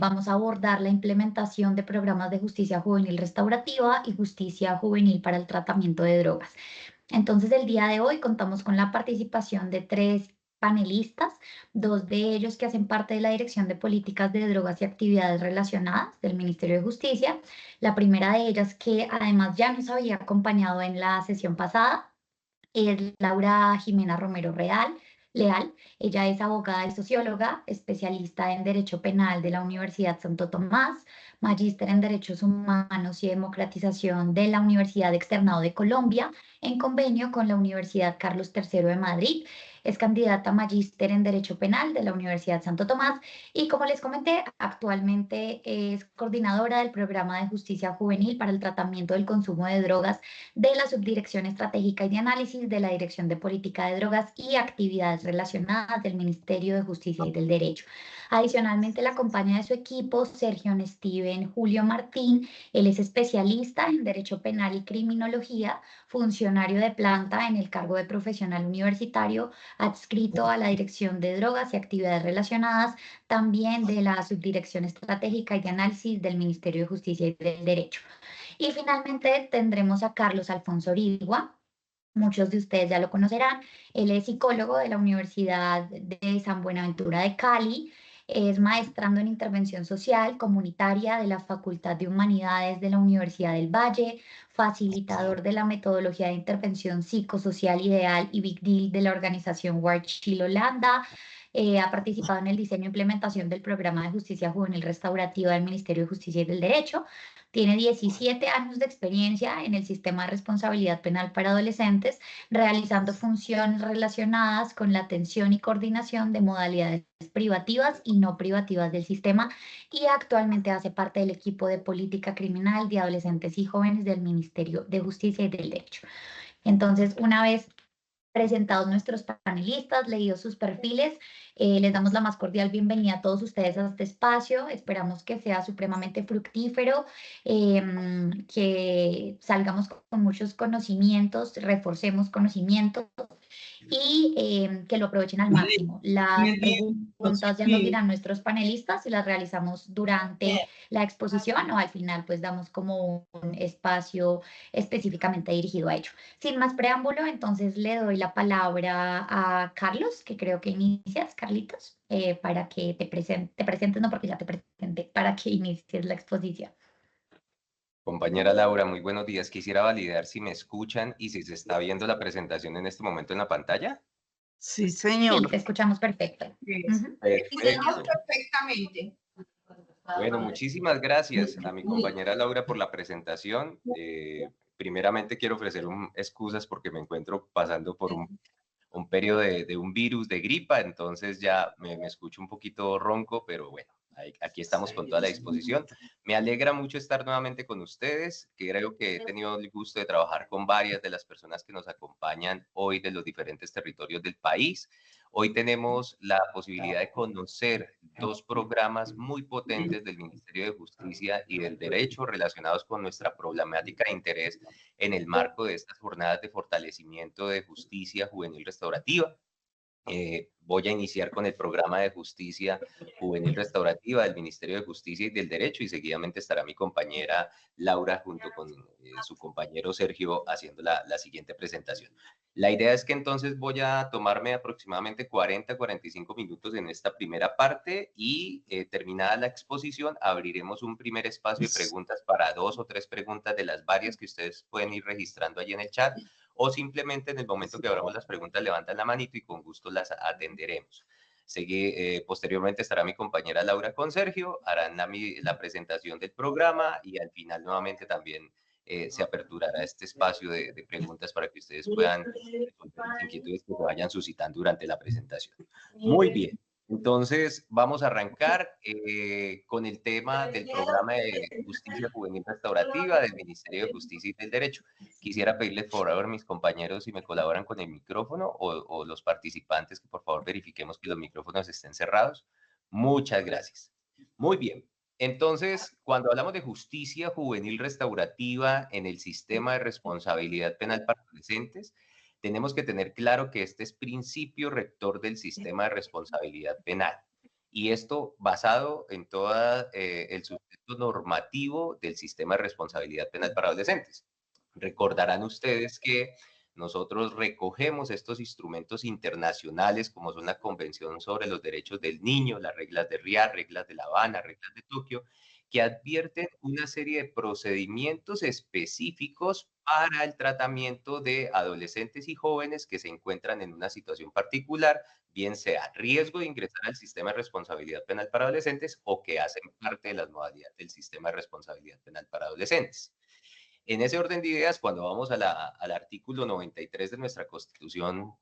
vamos a abordar la implementación de programas de justicia juvenil restaurativa y justicia juvenil para el tratamiento de drogas. Entonces, el día de hoy contamos con la participación de tres panelistas, dos de ellos que hacen parte de la Dirección de Políticas de Drogas y Actividades Relacionadas del Ministerio de Justicia. La primera de ellas, que además ya nos había acompañado en la sesión pasada, es Laura Jimena Romero Leal. Ella es abogada y socióloga, especialista en Derecho Penal de la Universidad Santo Tomás, magíster en Derechos Humanos y Democratización de la Universidad Externado de Colombia, en convenio con la Universidad Carlos III de Madrid. Es candidata a magíster en Derecho Penal de la Universidad Santo Tomás y, como les comenté, actualmente es coordinadora del Programa de Justicia Juvenil para el Tratamiento del Consumo de Drogas de la Subdirección Estratégica y de Análisis de la Dirección de Política de Drogas y Actividades Relacionadas del Ministerio de Justicia y del Derecho. Adicionalmente, la acompaña de su equipo Sergio Steven Julio Martín. Él es especialista en Derecho Penal y Criminología, funcionario de planta en el cargo de profesional universitario, adscrito a la Dirección de Drogas y Actividades Relacionadas, también de la Subdirección Estratégica y de Análisis del Ministerio de Justicia y del Derecho. Y finalmente tendremos a Carlos Alfonso Origua. Muchos de ustedes ya lo conocerán. Él es psicólogo de la Universidad de San Buenaventura de Cali. Es maestrando en intervención social comunitaria de la Facultad de Humanidades de la Universidad del Valle, facilitador de la metodología de intervención psicosocial ideal y Big Deal de la organización War Chile Holanda. Ha participado en el diseño e implementación del programa de justicia juvenil restaurativa del Ministerio de Justicia y del Derecho. Tiene 17 años de experiencia en el sistema de responsabilidad penal para adolescentes, realizando funciones relacionadas con la atención y coordinación de modalidades privativas y no privativas del sistema, y actualmente hace parte del equipo de política criminal de adolescentes y jóvenes del Ministerio de Justicia y del Derecho. Entonces, una vez presentados nuestros panelistas, leídos sus perfiles, les damos la más cordial bienvenida a todos ustedes a este espacio. Esperamos que sea supremamente fructífero, que salgamos con muchos conocimientos, reforcemos conocimientos y que lo aprovechen al máximo. Las preguntas ya nos dirán nuestros panelistas si las realizamos durante la exposición o al final pues damos como un espacio específicamente dirigido a ello. Sin más preámbulo, entonces le doy la palabra a Carlos, que creo que inicias, Carlitos, para que te presentes, no porque ya te presenté, para que inicies la exposición. Compañera Laura, muy buenos días. Quisiera validar si me escuchan y si se está viendo la presentación en este momento en la pantalla. Sí, Sí, señor. te escuchamos perfecto. Yes. Perfecto. Perfectamente. Bueno, muchísimas gracias a mi compañera Laura por la presentación. Primeramente quiero ofrecer excusas porque me encuentro pasando por un periodo de un virus de gripa, entonces ya me escucho un poquito ronco, pero bueno, aquí estamos con toda la disposición. Me alegra mucho estar nuevamente con ustedes, que creo que he tenido el gusto de trabajar con varias de las personas que nos acompañan hoy de los diferentes territorios del país. Hoy tenemos la posibilidad de conocer dos programas muy potentes del Ministerio de Justicia y del Derecho relacionados con nuestra problemática de interés en el marco de estas jornadas de fortalecimiento de justicia juvenil restaurativa. Voy a iniciar con el programa de justicia juvenil restaurativa del Ministerio de Justicia y del Derecho y seguidamente estará mi compañera Laura junto con su compañero Sergio haciendo la siguiente presentación. La idea es que entonces voy a tomarme aproximadamente 40-45 minutos en esta primera parte y terminada la exposición abriremos un primer espacio de preguntas para 2 o 3 preguntas de las varias que ustedes pueden ir registrando allí en el chat, o simplemente en el momento que abramos las preguntas levantan la manito y con gusto las atenderemos. Posteriormente estará mi compañera Laura con Sergio, harán la presentación del programa y al final nuevamente también se aperturará este espacio de preguntas para que ustedes puedan resolver las inquietudes que se vayan suscitando durante la presentación. Muy bien. Entonces, vamos a arrancar con el tema del programa de justicia juvenil restaurativa del Ministerio de Justicia y del Derecho. Quisiera pedirles por favor a mis compañeros si me colaboran con el micrófono o los participantes que por favor verifiquemos que los micrófonos estén cerrados. Muchas gracias. Muy bien. Entonces, cuando hablamos de justicia juvenil restaurativa en el sistema de responsabilidad penal para adolescentes, tenemos que tener claro que este es principio rector del sistema de responsabilidad penal. y esto basado en todo el sustento normativo del sistema de responsabilidad penal para adolescentes. Recordarán ustedes que nosotros recogemos estos instrumentos internacionales como son la Convención sobre los Derechos del Niño, las reglas de Riad, reglas de La Habana, reglas de Tokio, que advierten una serie de procedimientos específicos para el tratamiento de adolescentes y jóvenes que se encuentran en una situación particular, bien sea riesgo de ingresar al sistema de responsabilidad penal para adolescentes o que hacen parte de las modalidades del sistema de responsabilidad penal para adolescentes. En ese orden de ideas, cuando vamos al artículo 93 de nuestra Constitución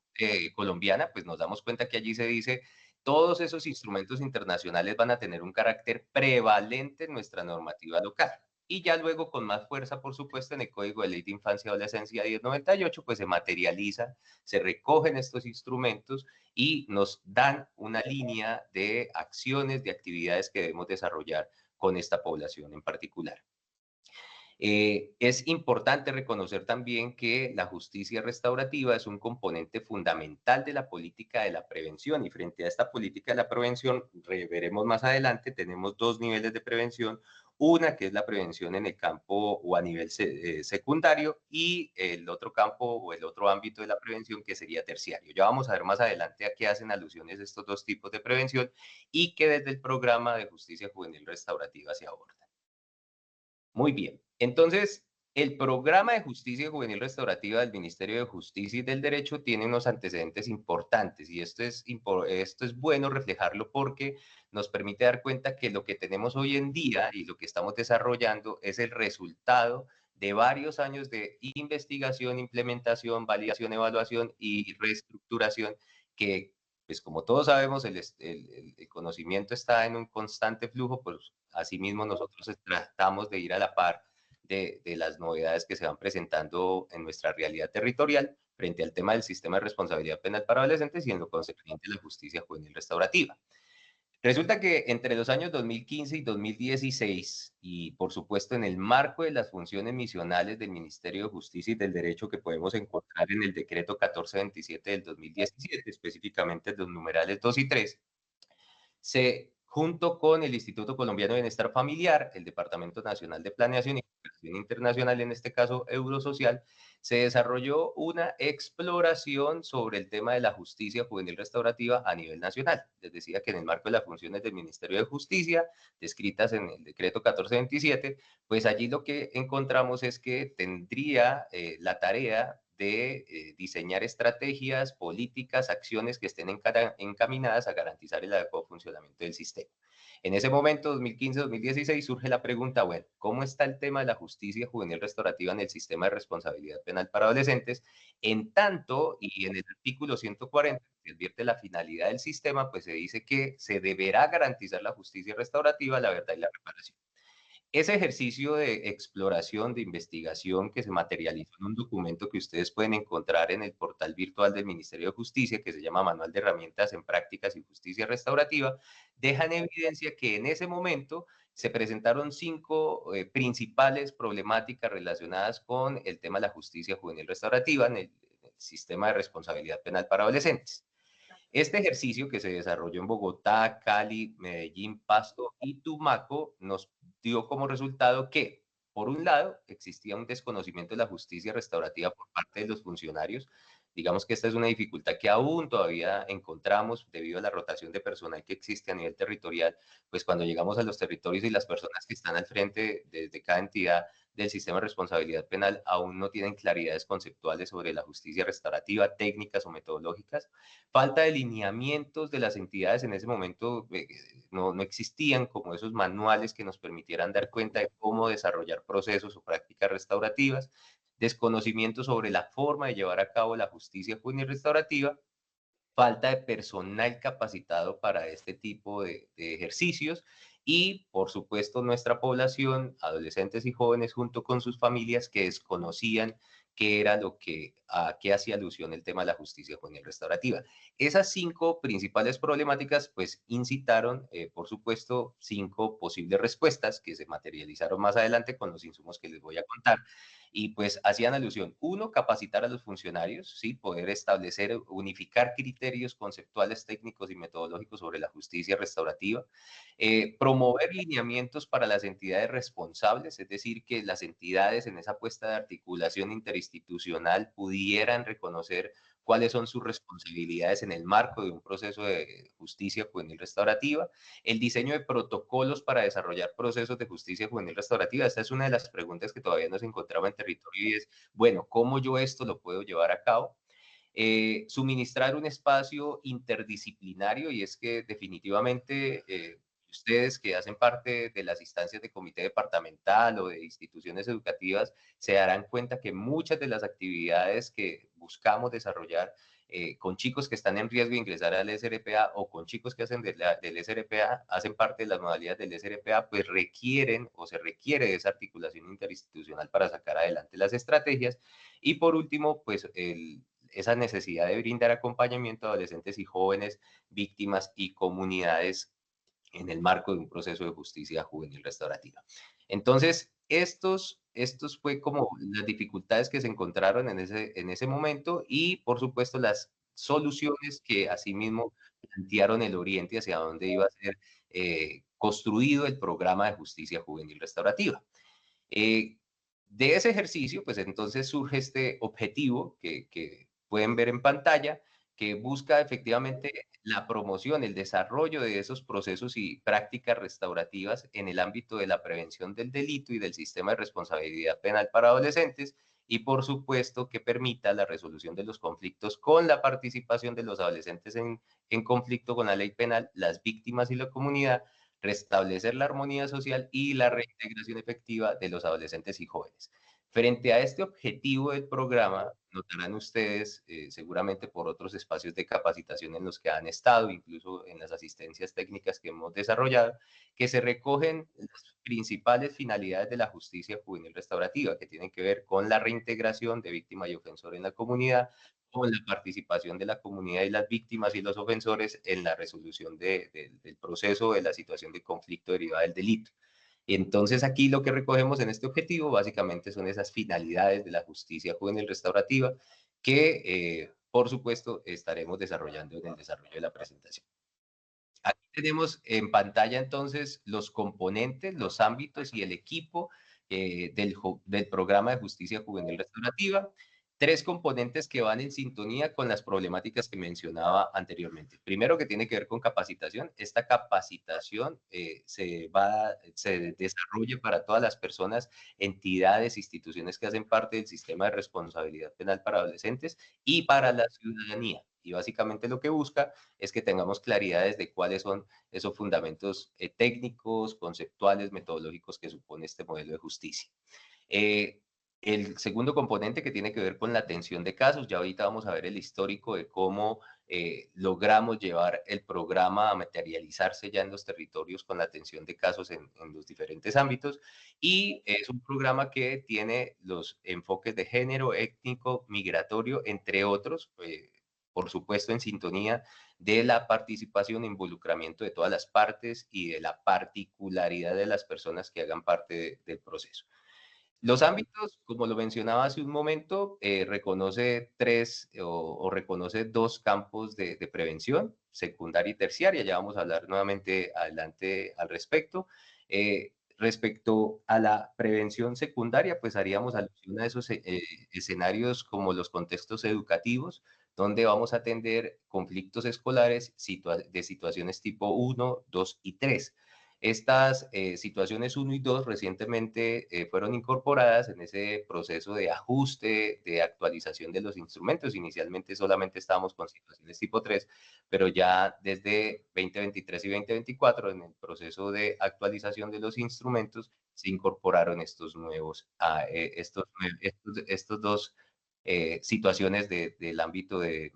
colombiana, pues nos damos cuenta que allí se dice, todos esos instrumentos internacionales van a tener un carácter prevalente en nuestra normativa local. Y ya luego, con más fuerza, por supuesto, en el Código de Ley de Infancia y Adolescencia 1098, pues se materializan, se recogen estos instrumentos y nos dan una línea de acciones, de actividades que debemos desarrollar con esta población en particular. Es importante reconocer también que la justicia restaurativa es un componente fundamental de la política de la prevención y frente a esta política de la prevención, veremos más adelante, tenemos dos niveles de prevención, una que es la prevención en el campo o a nivel secundario y el otro campo o el otro ámbito de la prevención que sería terciario. Ya vamos a ver más adelante a qué hacen alusiones estos dos tipos de prevención y que desde el programa de justicia juvenil restaurativa se abordan. Muy bien. Entonces, el programa de justicia juvenil restaurativa del Ministerio de Justicia y del Derecho tiene unos antecedentes importantes y esto es bueno reflejarlo porque nos permite dar cuenta que lo que tenemos hoy en día y lo que estamos desarrollando es el resultado de varios años de investigación, implementación, validación, evaluación y reestructuración que, pues como todos sabemos, el conocimiento está en un constante flujo, pues asimismo nosotros tratamos de ir a la par de las novedades que se van presentando en nuestra realidad territorial frente al tema del sistema de responsabilidad penal para adolescentes y en lo consecuente la justicia juvenil restaurativa. Resulta que entre los años 2015 y 2016, y por supuesto en el marco de las funciones misionales del Ministerio de Justicia y del Derecho que podemos encontrar en el decreto 1427 del 2017, específicamente los numerales 2 y 3, junto con el Instituto Colombiano de Bienestar Familiar, el Departamento Nacional de Planeación y Cooperación Internacional, en este caso Eurosocial, se desarrolló una exploración sobre el tema de la justicia juvenil restaurativa a nivel nacional. Les decía que en el marco de las funciones del Ministerio de Justicia, descritas en el decreto 1427, pues allí lo que encontramos es que tendría la tarea de diseñar estrategias, políticas, acciones que estén encaminadas a garantizar el adecuado funcionamiento del sistema. En ese momento, 2015-2016, surge la pregunta, bueno, ¿cómo está el tema de la justicia juvenil restaurativa en el sistema de responsabilidad penal para adolescentes? En tanto, y en el artículo 140, que advierte la finalidad del sistema, pues se dice que se deberá garantizar la justicia restaurativa, la verdad y la reparación. Ese ejercicio de exploración, de investigación que se materializó en un documento que ustedes pueden encontrar en el portal virtual del Ministerio de Justicia, que se llama Manual de Herramientas en Prácticas y Justicia Restaurativa, deja en evidencia que en ese momento se presentaron 5 principales problemáticas relacionadas con el tema de la justicia juvenil restaurativa en el sistema de responsabilidad penal para adolescentes. Este ejercicio que se desarrolló en Bogotá, Cali, Medellín, Pasto y Tumaco nos dio como resultado que, por un lado, existía un desconocimiento de la justicia restaurativa por parte de los funcionarios. Digamos que esta es una dificultad que aún todavía encontramos debido a la rotación de personal que existe a nivel territorial, pues cuando llegamos a los territorios y las personas que están al frente de cada entidad del sistema de responsabilidad penal aún no tienen claridades conceptuales sobre la justicia restaurativa, técnicas o metodológicas. Falta de lineamientos de las entidades en ese momento, no existían como esos manuales que nos permitieran dar cuenta de cómo desarrollar procesos o prácticas restaurativas, desconocimiento sobre la forma de llevar a cabo la justicia juvenil restaurativa, falta de personal capacitado para este tipo de ejercicios y, por supuesto, nuestra población, adolescentes y jóvenes junto con sus familias que desconocían qué era a qué hacía alusión el tema de la justicia juvenil restaurativa. Esas 5 principales problemáticas, pues, incitaron, por supuesto, 5 posibles respuestas que se materializaron más adelante con los insumos que les voy a contar y pues hacían alusión, uno, capacitar a los funcionarios, ¿sí? Poder establecer, unificar criterios conceptuales, técnicos y metodológicos sobre la justicia restaurativa, promover lineamientos para las entidades responsables, es decir, que las entidades en esa puesta de articulación interinstitucional pudieran reconocer cuáles son sus responsabilidades en el marco de un proceso de justicia juvenil restaurativa, el diseño de protocolos para desarrollar procesos de justicia juvenil restaurativa. Esta es una de las preguntas que todavía no se encontraba en territorio y es, bueno, ¿cómo yo esto lo puedo llevar a cabo? Suministrar un espacio interdisciplinario, y es que definitivamente ustedes que hacen parte de las instancias de comité departamental o de instituciones educativas se darán cuenta que muchas de las actividades que buscamos desarrollar con chicos que están en riesgo de ingresar al SRPA o con chicos que hacen del SRPA, hacen parte de las modalidades del SRPA, pues requieren o se requiere de esa articulación interinstitucional para sacar adelante las estrategias. Y por último, pues esa necesidad de brindar acompañamiento a adolescentes y jóvenes víctimas y comunidades en el marco de un proceso de justicia juvenil restaurativa. Entonces, estos fue como las dificultades que se encontraron en ese momento y, por supuesto, las soluciones que asimismo plantearon el oriente hacia dónde iba a ser construido el programa de justicia juvenil restaurativa. Eh, de ese ejercicio, pues entonces surge este objetivo que pueden ver en pantalla, que busca efectivamente la promoción, el desarrollo de esos procesos y prácticas restaurativas en el ámbito de la prevención del delito y del sistema de responsabilidad penal para adolescentes y, por supuesto, que permita la resolución de los conflictos con la participación de los adolescentes en conflicto con la ley penal, las víctimas y la comunidad, restablecer la armonía social y la reintegración efectiva de los adolescentes y jóvenes. Frente a este objetivo del programa, notarán ustedes, seguramente por otros espacios de capacitación en los que han estado, incluso en las asistencias técnicas que hemos desarrollado, que se recogen las principales finalidades de la justicia juvenil restaurativa, que tienen que ver con la reintegración de víctima y ofensor en la comunidad, con la participación de la comunidad y las víctimas y los ofensores en la resolución del proceso de la situación de conflicto derivada del delito. Entonces aquí lo que recogemos en este objetivo básicamente son esas finalidades de la justicia juvenil restaurativa que por supuesto estaremos desarrollando en el desarrollo de la presentación. Aquí tenemos en pantalla entonces los componentes, los ámbitos y el equipo del programa de justicia juvenil restaurativa. Tres componentes que van en sintonía con las problemáticas que mencionaba anteriormente. Primero, que tiene que ver con capacitación. Esta capacitación se desarrolla para todas las personas, entidades, instituciones que hacen parte del sistema de responsabilidad penal para adolescentes y para la ciudadanía. Y básicamente lo que busca es que tengamos claridades de cuáles son esos fundamentos técnicos, conceptuales, metodológicos que supone este modelo de justicia. El segundo componente que tiene que ver con la atención de casos, ya ahorita vamos a ver el histórico de cómo logramos llevar el programa a materializarse ya en los territorios con la atención de casos en los diferentes ámbitos, y es un programa que tiene los enfoques de género, étnico, migratorio, entre otros, por supuesto en sintonía de la participación e involucramiento de todas las partes y de la particularidad de las personas que hagan parte del proceso. Los ámbitos, como lo mencionaba hace un momento, reconoce reconoce dos campos de prevención, secundaria y terciaria. Ya vamos a hablar nuevamente adelante al respecto. Respecto a la prevención secundaria, pues haríamos alusión a esos escenarios como los contextos educativos, donde vamos a atender conflictos escolares de situaciones tipo 1, 2 y 3. Estas situaciones 1 y 2 recientemente fueron incorporadas en ese proceso de ajuste, de actualización de los instrumentos. Inicialmente solamente estábamos con situaciones tipo 3, pero ya desde 2023 y 2024, en el proceso de actualización de los instrumentos, se incorporaron estos nuevos, estos dos situaciones del ámbito de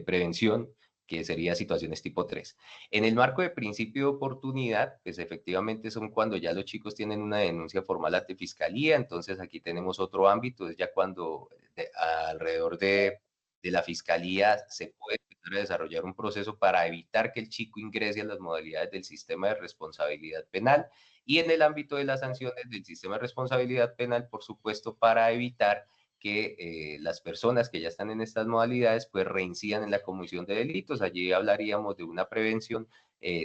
prevención, que sería situaciones tipo 3. En el marco de principio de oportunidad, pues efectivamente son cuando ya los chicos tienen una denuncia formal ante fiscalía, entonces aquí tenemos otro ámbito, es ya cuando alrededor de la fiscalía se puede empezar a desarrollar un proceso para evitar que el chico ingrese a las modalidades del sistema de responsabilidad penal y en el ámbito de las sanciones del sistema de responsabilidad penal, por supuesto, para evitar que las personas que ya están en estas modalidades pues reincidan en la comisión de delitos. Allí hablaríamos de una prevención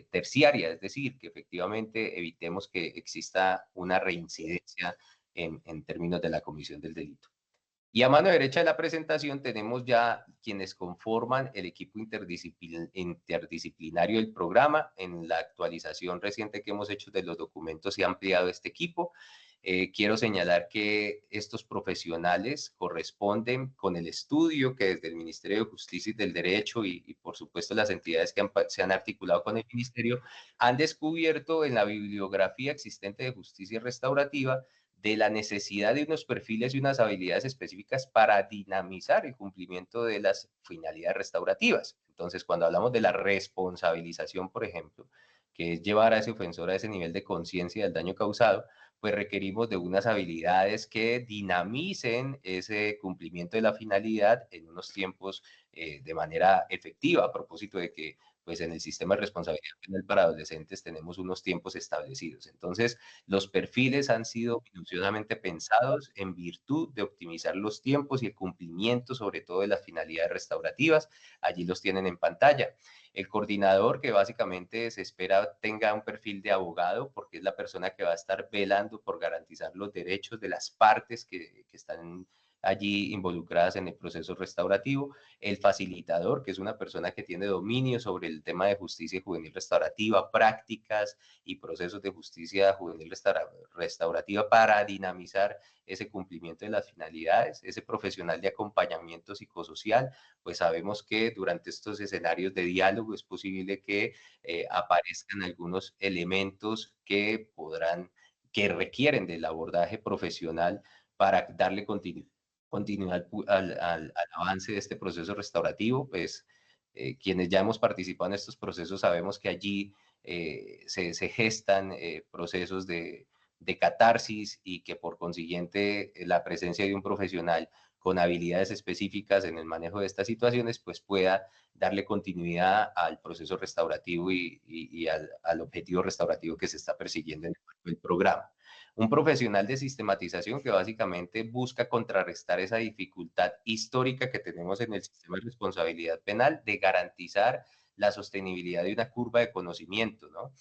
terciaria, es decir, que efectivamente evitemos que exista una reincidencia en términos de la comisión del delito. Y a mano derecha de la presentación tenemos ya quienes conforman el equipo interdisciplinario del programa. En la actualización reciente que hemos hecho de los documentos se ha ampliado este equipo. Quiero señalar que estos profesionales corresponden con el estudio que desde el Ministerio de Justicia y del Derecho y por supuesto las entidades que se han articulado con el Ministerio han descubierto en la bibliografía existente de justicia restaurativa de la necesidad de unos perfiles y unas habilidades específicas para dinamizar el cumplimiento de las finalidades restaurativas. Entonces, cuando hablamos de la responsabilización, por ejemplo, que es llevar a ese ofensor a ese nivel de conciencia del daño causado, pues requerimos de unas habilidades que dinamicen ese cumplimiento de la finalidad en unos tiempos de manera efectiva, a propósito de que pues en el sistema de responsabilidad penal para adolescentes tenemos unos tiempos establecidos. Entonces, los perfiles han sido minuciosamente pensados en virtud de optimizar los tiempos y el cumplimiento, sobre todo de las finalidades restaurativas. Allí los tienen en pantalla. El coordinador, que básicamente se espera tenga un perfil de abogado, porque es la persona que va a estar velando por garantizar los derechos de las partes que están allí involucradas en el proceso restaurativo. El facilitador, que es una persona que tiene dominio sobre el tema de justicia juvenil restaurativa, prácticas y procesos de justicia juvenil restaurativa para dinamizar ese cumplimiento de las finalidades. Ese profesional de acompañamiento psicosocial, pues sabemos que durante estos escenarios de diálogo es posible que aparezcan algunos elementos que requieren del abordaje profesional para darle continuidad al avance de este proceso restaurativo. Pues quienes ya hemos participado en estos procesos sabemos que allí se gestan procesos de catarsis y que por consiguiente la presencia de un profesional con habilidades específicas en el manejo de estas situaciones, pues pueda darle continuidad al proceso restaurativo y al objetivo restaurativo que se está persiguiendo en el programa. Un profesional de sistematización que básicamente busca contrarrestar esa dificultad histórica que tenemos en el sistema de responsabilidad penal de garantizar la sostenibilidad de una curva de conocimiento, ¿no?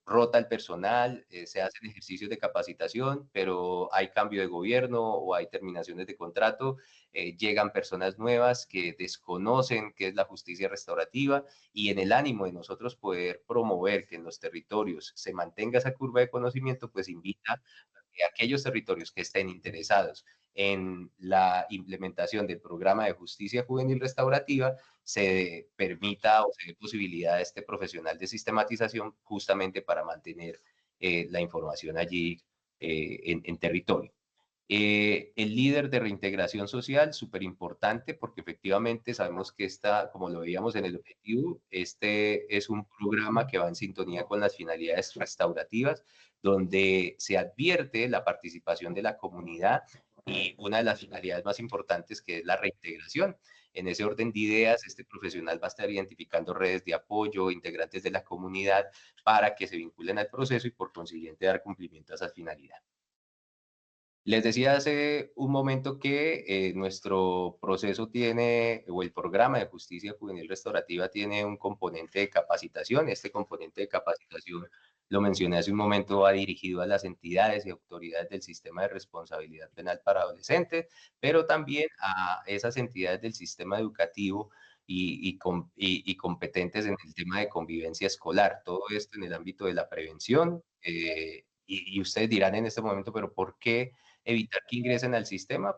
Rota el personal, se hacen ejercicios de capacitación, pero hay cambio de gobierno o hay terminaciones de contrato, llegan personas nuevas que desconocen qué es la justicia restaurativa y en el ánimo de nosotros poder promover que en los territorios se mantenga esa curva de conocimiento, pues invita a que aquellos territorios que estén interesados en la implementación del programa de justicia juvenil restaurativa se permita o se dé posibilidad a este profesional de sistematización justamente para mantener la información allí en territorio. El líder de reintegración social, súper importante, porque efectivamente sabemos que como lo veíamos en el objetivo, este es un programa que va en sintonía con las finalidades restaurativas, donde se advierte la participación de la comunidad y una de las finalidades más importantes que es la reintegración. En ese orden de ideas, este profesional va a estar identificando redes de apoyo, integrantes de la comunidad, para que se vinculen al proceso y por consiguiente dar cumplimiento a esa finalidad. Les decía hace un momento que nuestro proceso tiene, o el programa de justicia juvenil restaurativa tiene un componente de capacitación. Este componente de capacitación, lo mencioné hace un momento, va dirigido a las entidades y autoridades del sistema de responsabilidad penal para adolescentes, pero también a esas entidades del sistema educativo y competentes en el tema de convivencia escolar. Todo esto en el ámbito de la prevención. Y ustedes dirán en este momento, pero ¿por qué evitar que ingresen al sistema?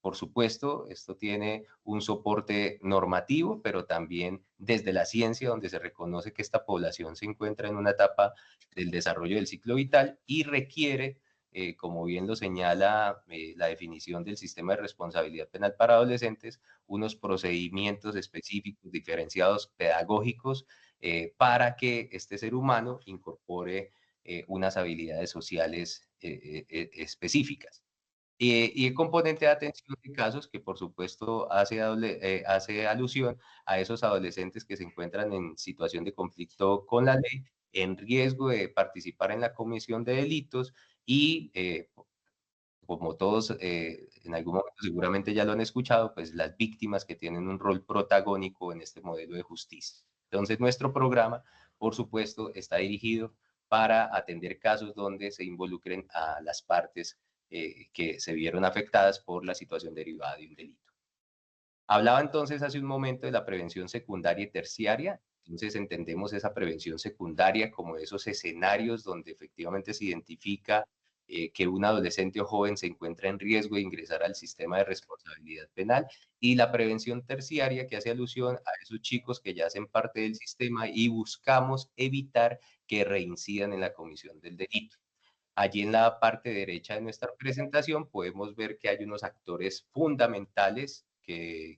Por supuesto, esto tiene un soporte normativo, pero también desde la ciencia, donde se reconoce que esta población se encuentra en una etapa del desarrollo del ciclo vital y requiere, como bien lo señala la definición del sistema de responsabilidad penal para adolescentes, unos procedimientos específicos, diferenciados, pedagógicos, para que este ser humano incorpore unas habilidades sociales específicas. Y el componente de atención de casos que por supuesto hace alusión a esos adolescentes que se encuentran en situación de conflicto con la ley, en riesgo de participar en la comisión de delitos y como todos en algún momento seguramente ya lo han escuchado, pues las víctimas que tienen un rol protagónico en este modelo de justicia. Entonces nuestro programa, por supuesto, está dirigido para atender casos donde se involucren a las partes que se vieron afectadas por la situación derivada de un delito. Hablaba entonces hace un momento de la prevención secundaria y terciaria. Entonces entendemos esa prevención secundaria como esos escenarios donde efectivamente se identifica que un adolescente o joven se encuentra en riesgo de ingresar al sistema de responsabilidad penal, y la prevención terciaria que hace alusión a esos chicos que ya hacen parte del sistema y buscamos evitar que reincidan en la comisión del delito. Allí en la parte derecha de nuestra presentación podemos ver que hay unos actores fundamentales que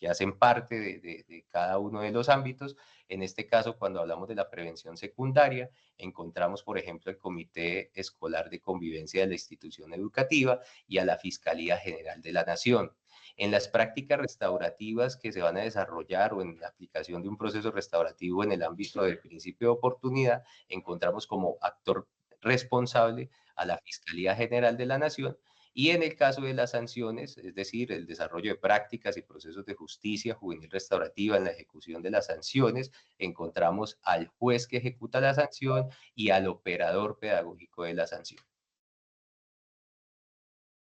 hacen parte de cada uno de los ámbitos. En este caso, cuando hablamos de la prevención secundaria, encontramos, por ejemplo, el Comité Escolar de Convivencia de la institución educativa y a la Fiscalía General de la Nación. En las prácticas restaurativas que se van a desarrollar o en la aplicación de un proceso restaurativo en el ámbito del principio de oportunidad, encontramos como actor responsable a la Fiscalía General de la Nación, y en el caso de las sanciones, es decir, el desarrollo de prácticas y procesos de justicia juvenil restaurativa en la ejecución de las sanciones, encontramos al juez que ejecuta la sanción y al operador pedagógico de la sanción.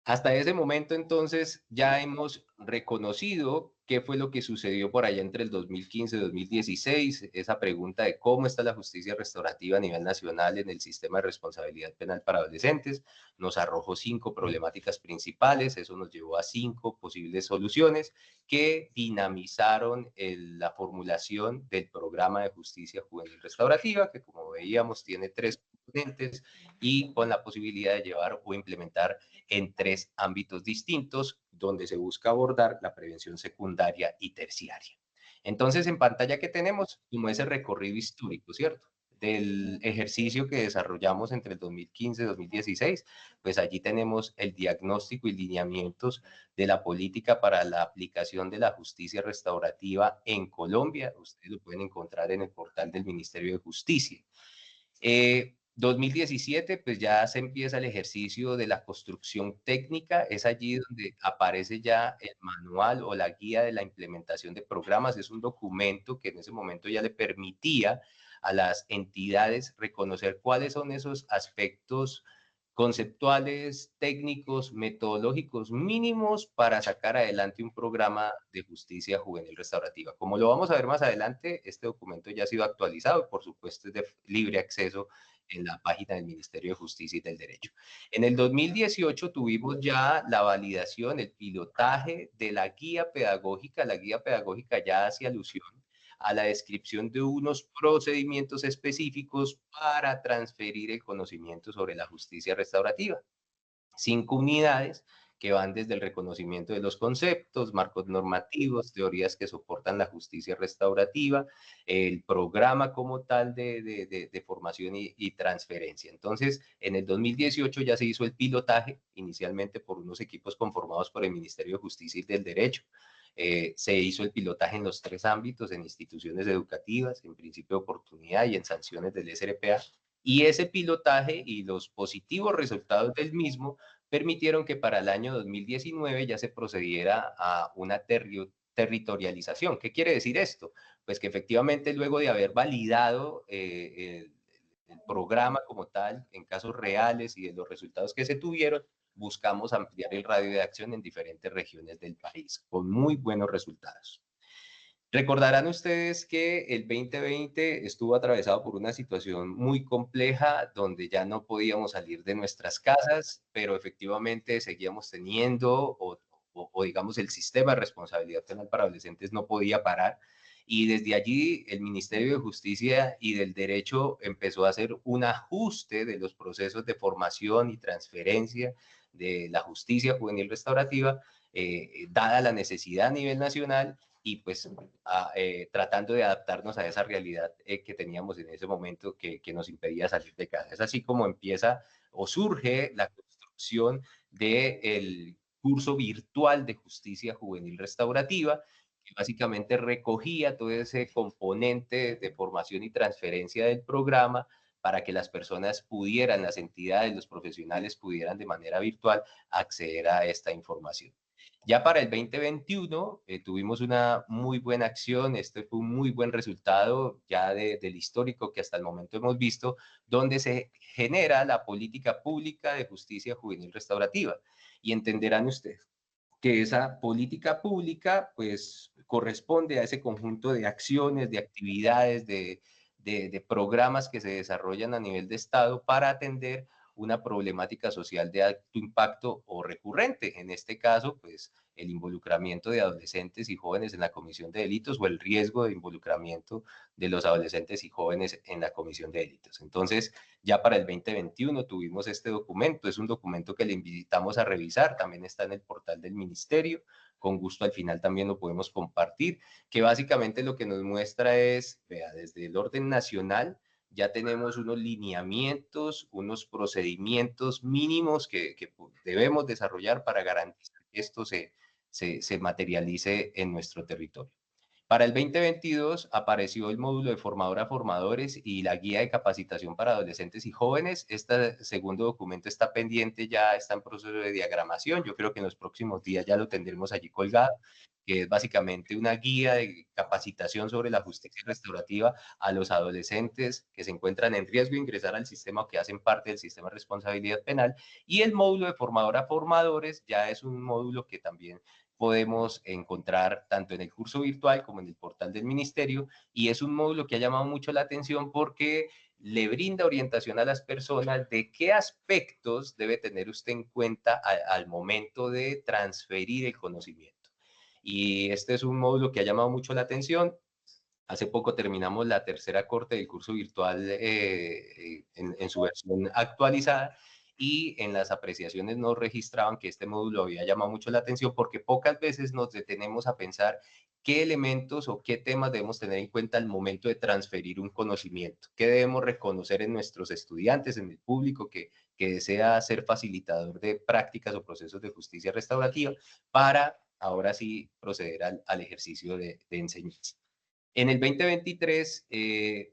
Hasta ese momento, entonces, ya hemos reconocido qué fue lo que sucedió por allá entre el 2015 y 2016, esa pregunta de cómo está la justicia restaurativa a nivel nacional en el sistema de responsabilidad penal para adolescentes. Nos arrojó 5 problemáticas principales, eso nos llevó a 5 posibles soluciones que dinamizaron la formulación del programa de justicia juvenil restaurativa, que como veíamos tiene 3 componentes y con la posibilidad de llevar o implementar en 3 ámbitos distintos, donde se busca abordar la prevención secundaria y terciaria. Entonces, en pantalla que tenemos como ese recorrido histórico, ¿cierto? Del ejercicio que desarrollamos entre el 2015 y 2016, pues allí tenemos el diagnóstico y lineamientos de la política para la aplicación de la justicia restaurativa en Colombia. Ustedes lo pueden encontrar en el portal del Ministerio de Justicia. 2017, pues ya se empieza el ejercicio de la construcción técnica, es allí donde aparece ya el manual o la guía de la implementación de programas. Es un documento que en ese momento ya le permitía a las entidades reconocer cuáles son esos aspectos conceptuales, técnicos, metodológicos mínimos para sacar adelante un programa de justicia juvenil restaurativa. Como lo vamos a ver más adelante, este documento ya ha sido actualizado y por supuesto es de libre acceso en la página del Ministerio de Justicia y del Derecho. En el 2018 tuvimos ya la validación, el pilotaje de la guía pedagógica. La guía pedagógica ya hace alusión a la descripción de unos procedimientos específicos para transferir el conocimiento sobre la justicia restaurativa. 5 unidades que van desde el reconocimiento de los conceptos, marcos normativos, teorías que soportan la justicia restaurativa, el programa como tal de formación y transferencia. Entonces, en el 2018 ya se hizo el pilotaje, inicialmente por unos equipos conformados por el Ministerio de Justicia y del Derecho. Se hizo el pilotaje en los 3 ámbitos, en instituciones educativas, en principio de oportunidad y en sanciones del SRPA. Y ese pilotaje y los positivos resultados del mismo permitieron que para el año 2019 ya se procediera a una territorialización. ¿Qué quiere decir esto? Pues que efectivamente luego de haber validado el programa como tal en casos reales y de los resultados que se tuvieron, buscamos ampliar el radio de acción en diferentes regiones del país, con muy buenos resultados. Recordarán ustedes que el 2020 estuvo atravesado por una situación muy compleja donde ya no podíamos salir de nuestras casas, pero efectivamente seguíamos teniendo o digamos el sistema de responsabilidad penal para adolescentes no podía parar, y desde allí el Ministerio de Justicia y del Derecho empezó a hacer un ajuste de los procesos de formación y transferencia de la justicia juvenil restaurativa, dada la necesidad a nivel nacional y pues tratando de adaptarnos a esa realidad que teníamos en ese momento que nos impedía salir de casa. Es así como empieza o surge la construcción del curso virtual de justicia juvenil restaurativa, que básicamente recogía todo ese componente de formación y transferencia del programa para que las personas pudieran, las entidades, los profesionales pudieran de manera virtual acceder a esta información. Ya para el 2021 tuvimos una muy buena acción, este fue un muy buen resultado ya del histórico que hasta el momento hemos visto, donde se genera la política pública de justicia juvenil restaurativa. Y entenderán ustedes que esa política pública pues corresponde a ese conjunto de acciones, de actividades, de programas que se desarrollan a nivel de Estado para atender una problemática social de alto impacto o recurrente. En este caso, pues el involucramiento de adolescentes y jóvenes en la comisión de delitos o el riesgo de involucramiento de los adolescentes y jóvenes en la comisión de delitos. Entonces, ya para el 2021 tuvimos este documento, es un documento que le invitamos a revisar, también está en el portal del ministerio, con gusto al final también lo podemos compartir, que básicamente lo que nos muestra es, vea, desde el orden nacional, ya tenemos unos lineamientos, unos procedimientos mínimos que debemos desarrollar para garantizar que esto se materialice en nuestro territorio. Para el 2022 apareció el módulo de formador a formadores y la guía de capacitación para adolescentes y jóvenes. Este segundo documento está pendiente, ya está en proceso de diagramación. Yo creo que en los próximos días ya lo tendremos allí colgado, que es básicamente una guía de capacitación sobre la justicia restaurativa a los adolescentes que se encuentran en riesgo de ingresar al sistema o que hacen parte del sistema de responsabilidad penal. Y el módulo de formador a formadores ya es un módulo que también podemos encontrar tanto en el curso virtual como en el portal del ministerio, y es un módulo que ha llamado mucho la atención porque le brinda orientación a las personas de qué aspectos debe tener usted en cuenta al momento de transferir el conocimiento. Y este es un módulo que ha llamado mucho la atención. Hace poco terminamos la tercera corte del curso virtual en su versión actualizada, y en las apreciaciones nos registraban que este módulo había llamado mucho la atención porque pocas veces nos detenemos a pensar qué elementos o qué temas debemos tener en cuenta al momento de transferir un conocimiento, qué debemos reconocer en nuestros estudiantes, en el público que desea ser facilitador de prácticas o procesos de justicia restaurativa para ahora sí proceder al ejercicio de enseñanza. En el 2023,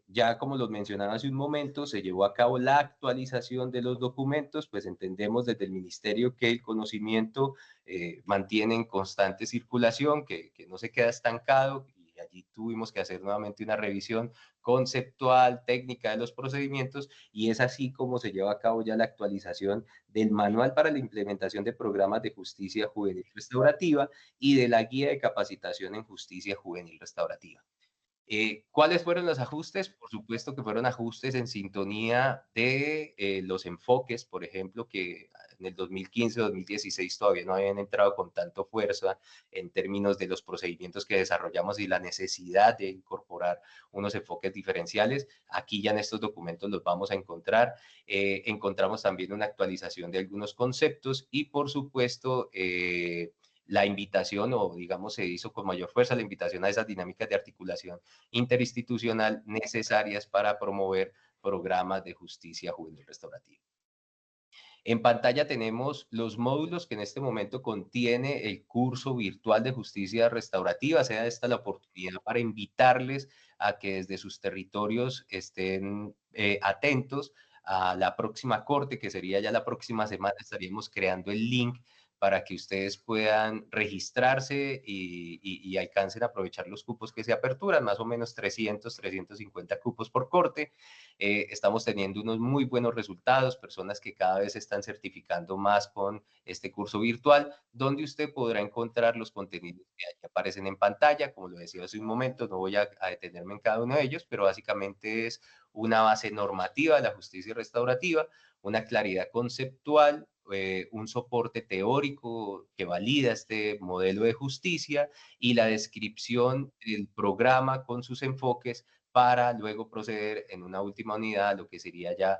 ya como los mencionaba hace un momento, se llevó a cabo la actualización de los documentos, pues entendemos desde el ministerio que el conocimiento mantiene en constante circulación, que no se queda estancado, y allí tuvimos que hacer nuevamente una revisión conceptual, técnica de los procedimientos, y es así como se lleva a cabo ya la actualización del manual para la implementación de programas de justicia juvenil restaurativa y de la guía de capacitación en justicia juvenil restaurativa. ¿Cuáles fueron los ajustes? Por supuesto que fueron ajustes en sintonía de los enfoques, por ejemplo, que en el 2015-2016 todavía no habían entrado con tanto fuerza en términos de los procedimientos que desarrollamos y la necesidad de incorporar unos enfoques diferenciales. Aquí ya en estos documentos los vamos a encontrar. Encontramos también una actualización de algunos conceptos y, por supuesto, la invitación, o digamos se hizo con mayor fuerza la invitación a esas dinámicas de articulación interinstitucional necesarias para promover programas de justicia juvenil restaurativa. En pantalla tenemos los módulos que en este momento contiene el curso virtual de justicia restaurativa. Sea esta la oportunidad para invitarles a que desde sus territorios estén atentos a la próxima corte, que sería ya la próxima semana. Estaríamos creando el link para que ustedes puedan registrarse y alcancen a aprovechar los cupos que se aperturan, más o menos 350 cupos por corte. Estamos teniendo unos muy buenos resultados, personas que cada vez se están certificando más con este curso virtual, donde usted podrá encontrar los contenidos que aparecen en pantalla. Como lo decía hace un momento, no voy a detenerme en cada uno de ellos, pero básicamente es una base normativa de la justicia restaurativa, una claridad conceptual, un soporte teórico que valida este modelo de justicia y la descripción del programa con sus enfoques para luego proceder en una última unidad a lo que sería ya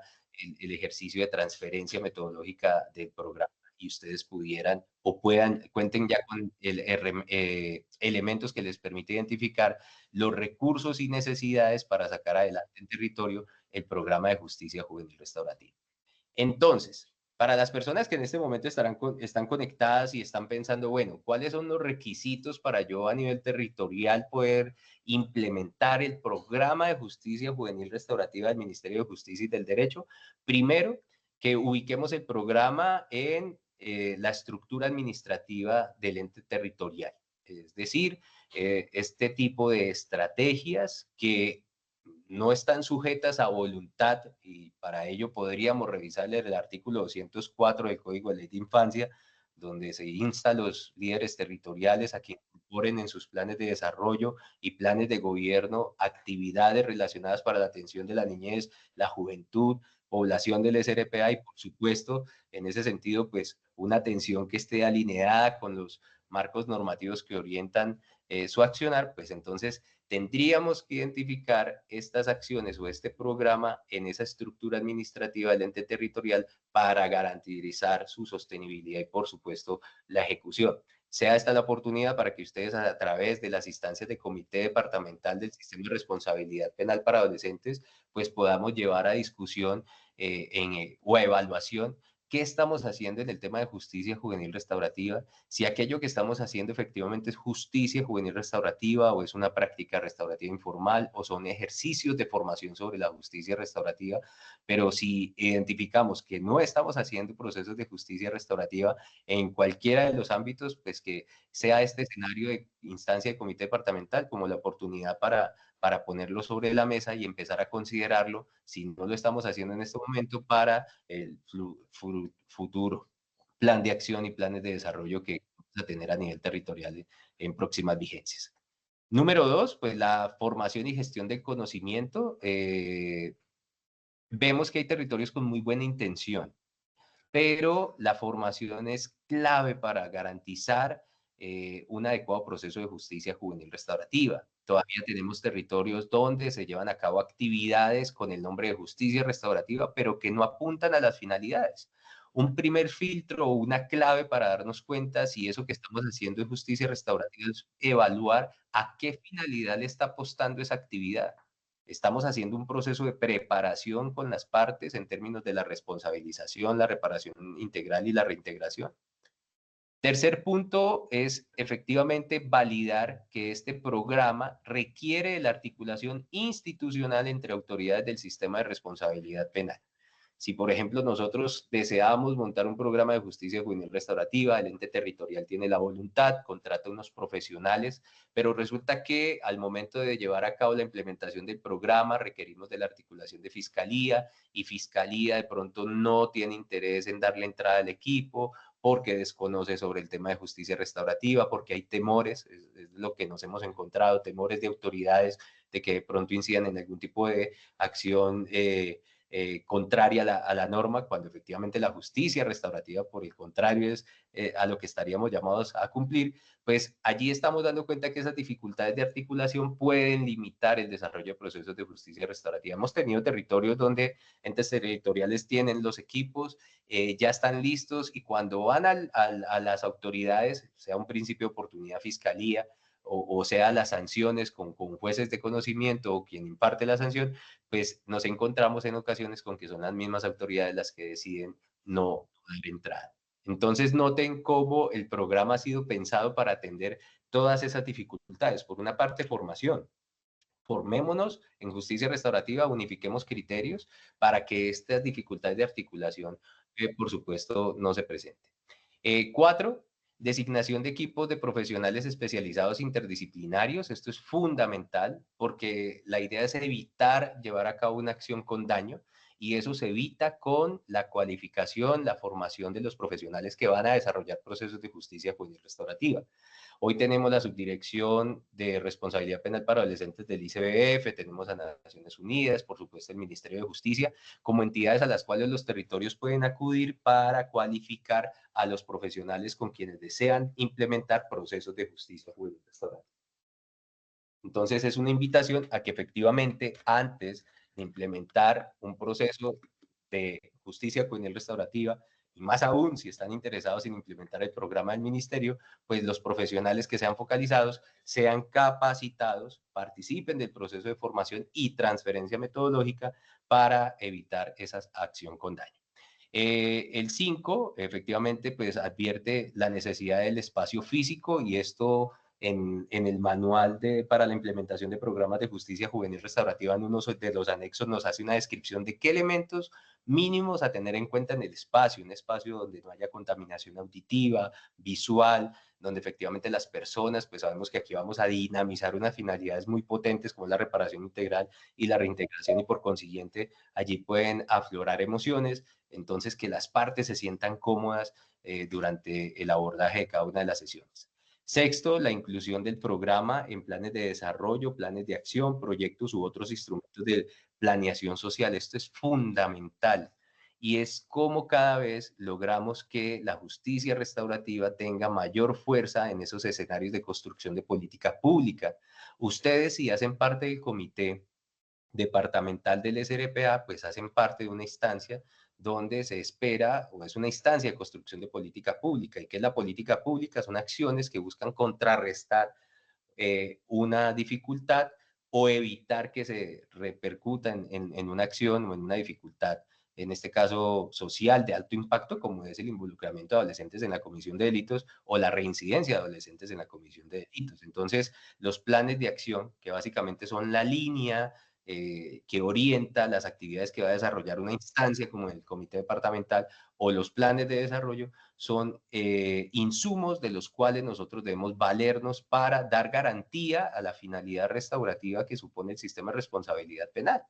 el ejercicio de transferencia metodológica del programa, y ustedes pudieran o cuenten ya con elementos que les permite identificar los recursos y necesidades para sacar adelante en territorio el programa de justicia juvenil restaurativa. Entonces, Para las personas que en este momento están conectadas y están pensando, bueno, ¿cuáles son los requisitos para yo a nivel territorial poder implementar el programa de justicia juvenil restaurativa del Ministerio de Justicia y del Derecho? Primero, que ubiquemos el programa en la estructura administrativa del ente territorial. Es decir, este tipo de estrategias que no están sujetas a voluntad, y para ello podríamos revisar el artículo 204 del Código de Ley de Infancia, donde se insta a los líderes territoriales a que incorporen en sus planes de desarrollo y planes de gobierno actividades relacionadas para la atención de la niñez, la juventud, población del SRPA y, por supuesto, en ese sentido, pues una atención que esté alineada con los marcos normativos que orientan su accionar, pues entonces tendríamos que identificar estas acciones o este programa en esa estructura administrativa del ente territorial para garantizar su sostenibilidad y, por supuesto, la ejecución. Sea esta la oportunidad para que ustedes, a través de las instancias de comité departamental del sistema de responsabilidad penal para adolescentes, pues podamos llevar a discusión o a evaluación qué estamos haciendo en el tema de justicia juvenil restaurativa, si aquello que estamos haciendo efectivamente es justicia juvenil restaurativa o es una práctica restaurativa informal o son ejercicios de formación sobre la justicia restaurativa, pero si identificamos que no estamos haciendo procesos de justicia restaurativa en cualquiera de los ámbitos, pues que sea este escenario de instancia de comité departamental como la oportunidad para ponerlo sobre la mesa y empezar a considerarlo, si no lo estamos haciendo en este momento, para el futuro plan de acción y planes de desarrollo que vamos a tener a nivel territorial en próximas vigencias. Número dos, pues la formación y gestión del conocimiento. Vemos que hay territorios con muy buena intención, pero la formación es clave para garantizar un adecuado proceso de justicia juvenil restaurativa. Todavía tenemos territorios donde se llevan a cabo actividades con el nombre de justicia restaurativa, pero que no apuntan a las finalidades. Un primer filtro o una clave para darnos cuenta si eso que estamos haciendo es justicia restaurativa es evaluar a qué finalidad le está apostando esa actividad. Estamos haciendo un proceso de preparación con las partes en términos de la responsabilización, la reparación integral y la reintegración. Tercer punto es efectivamente validar que este programa requiere de la articulación institucional entre autoridades del sistema de responsabilidad penal. Si, por ejemplo, nosotros deseamos montar un programa de justicia juvenil restaurativa, el ente territorial tiene la voluntad, contrata unos profesionales, pero resulta que al momento de llevar a cabo la implementación del programa requerimos de la articulación de fiscalía y fiscalía de pronto no tiene interés en darle entrada al equipo porque desconoce sobre el tema de justicia restaurativa, porque hay temores, es lo que nos hemos encontrado, temores de autoridades de que de pronto incidan en algún tipo de acción contraria a la norma, cuando efectivamente la justicia restaurativa, por el contrario, es a lo que estaríamos llamados a cumplir, pues allí estamos dando cuenta que esas dificultades de articulación pueden limitar el desarrollo de procesos de justicia restaurativa. Hemos tenido territorios donde entes territoriales tienen los equipos, ya están listos y cuando van a las autoridades, sea un principio de oportunidad fiscalía, o sea las sanciones con jueces de conocimiento o quien imparte la sanción, pues nos encontramos en ocasiones con que son las mismas autoridades las que deciden no dar entrada. Entonces noten cómo el programa ha sido pensado para atender todas esas dificultades. Por una parte, formación. Formémonos en justicia restaurativa, unifiquemos criterios para que estas dificultades de articulación, por supuesto, no se presenten. Cuatro, designación de equipos de profesionales especializados interdisciplinarios. Esto es fundamental porque la idea es evitar llevar a cabo una acción con daño y eso se evita con la cualificación, la formación de los profesionales que van a desarrollar procesos de justicia juvenil restaurativa. Hoy tenemos la Subdirección de Responsabilidad Penal para Adolescentes del ICBF, tenemos a Naciones Unidas, por supuesto el Ministerio de Justicia, como entidades a las cuales los territorios pueden acudir para cualificar a los profesionales con quienes desean implementar procesos de justicia juvenil restaurativa. Entonces es una invitación a que efectivamente antes de implementar un proceso de justicia juvenil restaurativa, y más aún si están interesados en implementar el programa del ministerio, pues los profesionales que sean focalizados sean capacitados, participen del proceso de formación y transferencia metodológica para evitar esa acción con daño. El 5, efectivamente, pues advierte la necesidad del espacio físico y esto en el manual para la implementación de programas de justicia juvenil restaurativa en uno de los anexos nos hace una descripción de qué elementos mínimos a tener en cuenta en el espacio, un espacio donde no haya contaminación auditiva, visual, donde efectivamente las personas, pues sabemos que aquí vamos a dinamizar unas finalidades muy potentes como la reparación integral y la reintegración y por consiguiente allí pueden aflorar emociones, entonces que las partes se sientan cómodas durante el abordaje de cada una de las sesiones. Sexto, la inclusión del programa en planes de desarrollo, planes de acción, proyectos u otros instrumentos de planeación social. Esto es fundamental y es cómo cada vez logramos que la justicia restaurativa tenga mayor fuerza en esos escenarios de construcción de política pública. Ustedes, si hacen parte del comité departamental del SRPA, pues hacen parte de una instancia donde se espera, o es una instancia de construcción de política pública. ¿Y qué es la política pública? Son acciones que buscan contrarrestar una dificultad o evitar que se repercuta en una acción o en una dificultad, en este caso social de alto impacto, como es el involucramiento de adolescentes en la comisión de delitos o la reincidencia de adolescentes en la comisión de delitos. Entonces, los planes de acción, que básicamente son la línea que orienta las actividades que va a desarrollar una instancia como el comité departamental o los planes de desarrollo, son insumos de los cuales nosotros debemos valernos para dar garantía a la finalidad restaurativa que supone el sistema de responsabilidad penal.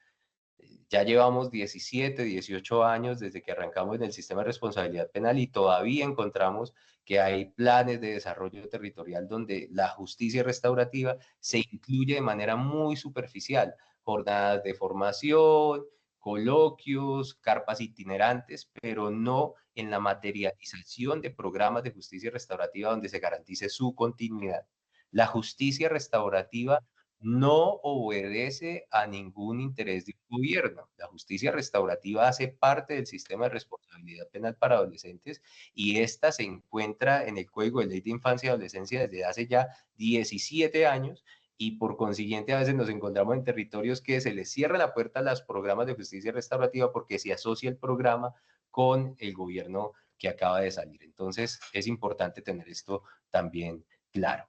Ya llevamos 17, 18 años desde que arrancamos en el sistema de responsabilidad penal y todavía encontramos que hay planes de desarrollo territorial donde la justicia restaurativa se incluye de manera muy superficial, jornadas de formación, coloquios, carpas itinerantes, pero no en la materialización de programas de justicia restaurativa donde se garantice su continuidad. La justicia restaurativa no obedece a ningún interés de un gobierno. La justicia restaurativa hace parte del sistema de responsabilidad penal para adolescentes y esta se encuentra en el Código de Ley de Infancia y Adolescencia desde hace ya 17 años y por consiguiente a veces nos encontramos en territorios que se les cierra la puerta a los programas de justicia restaurativa porque se asocia el programa con el gobierno que acaba de salir. Entonces es importante tener esto también claro.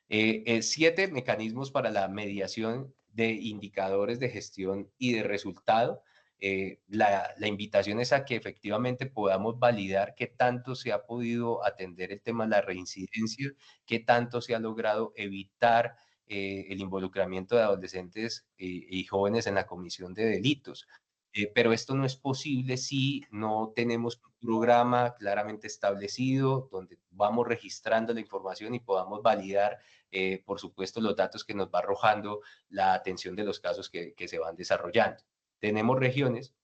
7 mecanismos para la mediación de indicadores de gestión y de resultado. La invitación es a que efectivamente podamos validar qué tanto se ha podido atender el tema de la reincidencia, qué tanto se ha logrado evitar el involucramiento de adolescentes y jóvenes en la comisión de delitos. Pero esto no es posible si no tenemos un programa claramente establecido donde vamos registrando la información y podamos validar por supuesto, los datos que nos va arrojando la atención de los casos que se van desarrollando. Tenemos regiones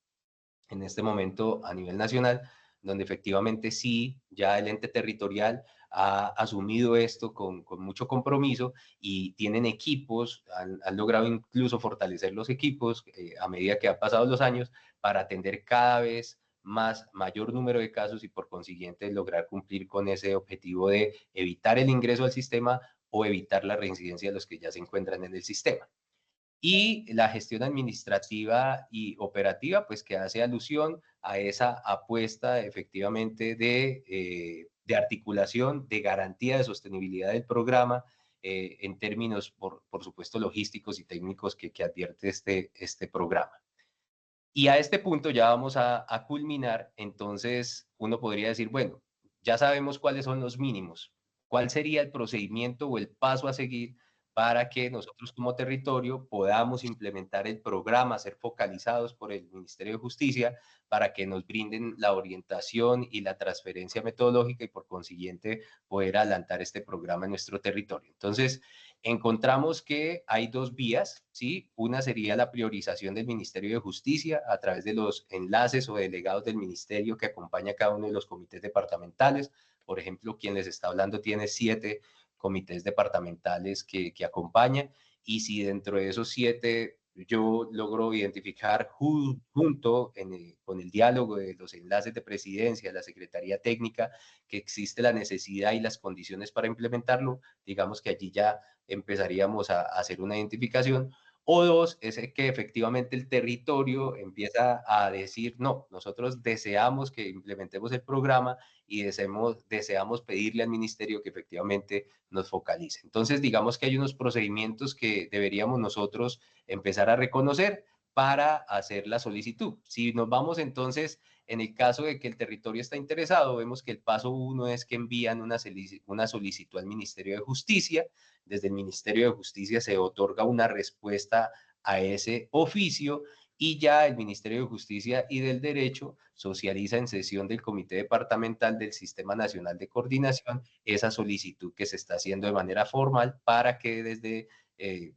en este momento a nivel nacional donde efectivamente sí, ya el ente territorial ha asumido esto con mucho compromiso y tienen equipos, han logrado incluso fortalecer los equipos a medida que han pasado los años para atender cada vez mayor número de casos y por consiguiente lograr cumplir con ese objetivo de evitar el ingreso al sistema o evitar la reincidencia de los que ya se encuentran en el sistema. Y la gestión administrativa y operativa, pues que hace alusión a esa apuesta efectivamente de articulación, de garantía de sostenibilidad del programa en términos, por supuesto, logísticos y técnicos que advierte este programa. Y a este punto ya vamos a culminar, entonces uno podría decir, bueno, ya sabemos cuáles son los mínimos, cuál sería el procedimiento o el paso a seguir para que nosotros como territorio podamos implementar el programa, ser focalizados por el Ministerio de Justicia para que nos brinden la orientación y la transferencia metodológica y por consiguiente poder adelantar este programa en nuestro territorio. Entonces, encontramos que hay dos vías, ¿sí? Una sería la priorización del Ministerio de Justicia a través de los enlaces o delegados del ministerio que acompaña a cada uno de los comités departamentales. Por ejemplo, quien les está hablando tiene 7 comités departamentales que acompañan y si dentro de esos 7 yo logro identificar junto con el diálogo de los enlaces de presidencia, la Secretaría Técnica, que existe la necesidad y las condiciones para implementarlo, digamos que allí ya empezaríamos a hacer una identificación O dos, es que efectivamente el territorio empieza a decir, no, nosotros deseamos que implementemos el programa y deseamos pedirle al ministerio que efectivamente nos focalice. Entonces, digamos que hay unos procedimientos que deberíamos nosotros empezar a reconocer para hacer la solicitud. Si nos vamos entonces, en el caso de que el territorio está interesado, vemos que el paso uno es que envían una solicitud al Ministerio de Justicia. Desde el Ministerio de Justicia se otorga una respuesta a ese oficio y ya el Ministerio de Justicia y del Derecho socializa en sesión del Comité Departamental del Sistema Nacional de Coordinación esa solicitud que se está haciendo de manera formal para que desde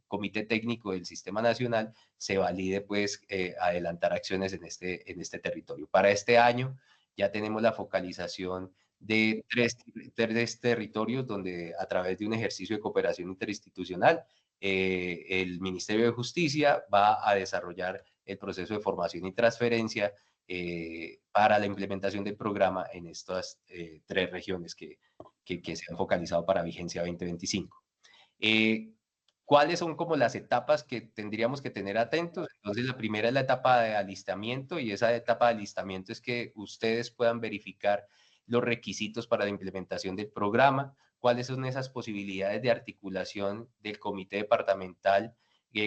Comité Técnico del Sistema Nacional se valide pues adelantar acciones en este territorio. Para este año ya tenemos la focalización de tres territorios donde a través de un ejercicio de cooperación interinstitucional el Ministerio de Justicia va a desarrollar el proceso de formación y transferencia para la implementación del programa en estas tres regiones que se han focalizado para vigencia 2025. ¿Cuáles son como las etapas que tendríamos que tener atentos? Entonces, la primera es la etapa de alistamiento y esa etapa de alistamiento es que ustedes puedan verificar los requisitos para la implementación del programa, cuáles son esas posibilidades de articulación del comité departamental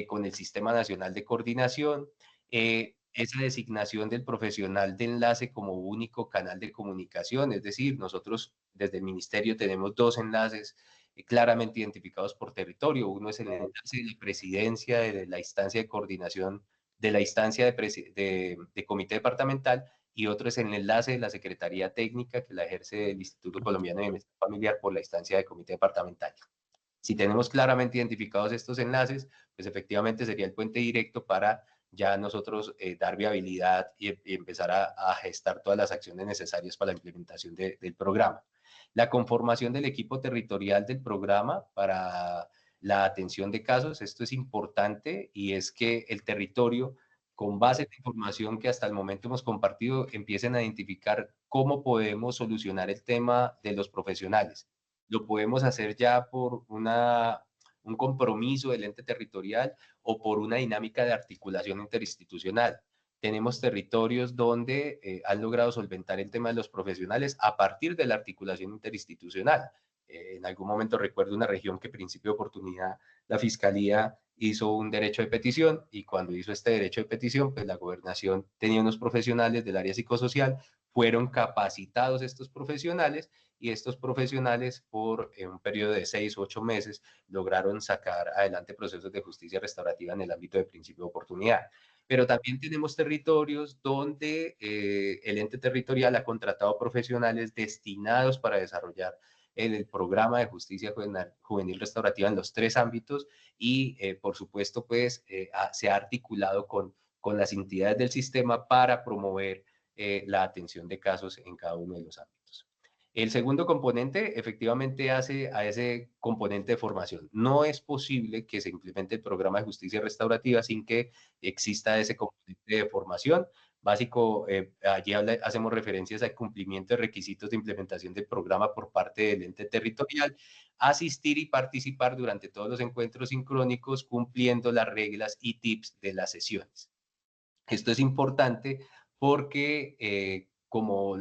con el Sistema Nacional de Coordinación, esa designación del profesional de enlace como único canal de comunicación, es decir, nosotros desde el ministerio tenemos dos enlaces claramente identificados por territorio. Uno es el enlace de la presidencia, de la instancia de coordinación, de la instancia de comité departamental, y otro es el enlace de la Secretaría Técnica que la ejerce el Instituto Colombiano de Bienestar Familiar por la instancia de comité departamental. Si tenemos claramente identificados estos enlaces, pues efectivamente sería el puente directo para ya nosotros dar viabilidad y empezar a gestar todas las acciones necesarias para la implementación del programa. La conformación del equipo territorial del programa para la atención de casos, esto es importante y es que el territorio, con base en la información que hasta el momento hemos compartido, empiecen a identificar cómo podemos solucionar el tema de los profesionales. Lo podemos hacer ya por un compromiso del ente territorial o por una dinámica de articulación interinstitucional. Tenemos territorios donde han logrado solventar el tema de los profesionales a partir de la articulación interinstitucional. En algún momento recuerdo una región que, principio de oportunidad, la Fiscalía hizo un derecho de petición y cuando hizo este derecho de petición, pues la gobernación tenía unos profesionales del área psicosocial, fueron capacitados estos profesionales y estos profesionales por un periodo de 6 u 8 meses lograron sacar adelante procesos de justicia restaurativa en el ámbito de principio de oportunidad. Pero también tenemos territorios donde el ente territorial ha contratado profesionales destinados para desarrollar el programa de justicia juvenil restaurativa en los tres ámbitos y, por supuesto, pues se ha articulado con las entidades del sistema para promover la atención de casos en cada uno de los ámbitos. El segundo componente efectivamente hace a ese componente de formación. No es posible que se implemente el programa de justicia restaurativa sin que exista ese componente de formación. Básico, allí hacemos referencias al cumplimiento de requisitos de implementación del programa por parte del ente territorial, asistir y participar durante todos los encuentros sincrónicos cumpliendo las reglas y tips de las sesiones. Esto es importante porque como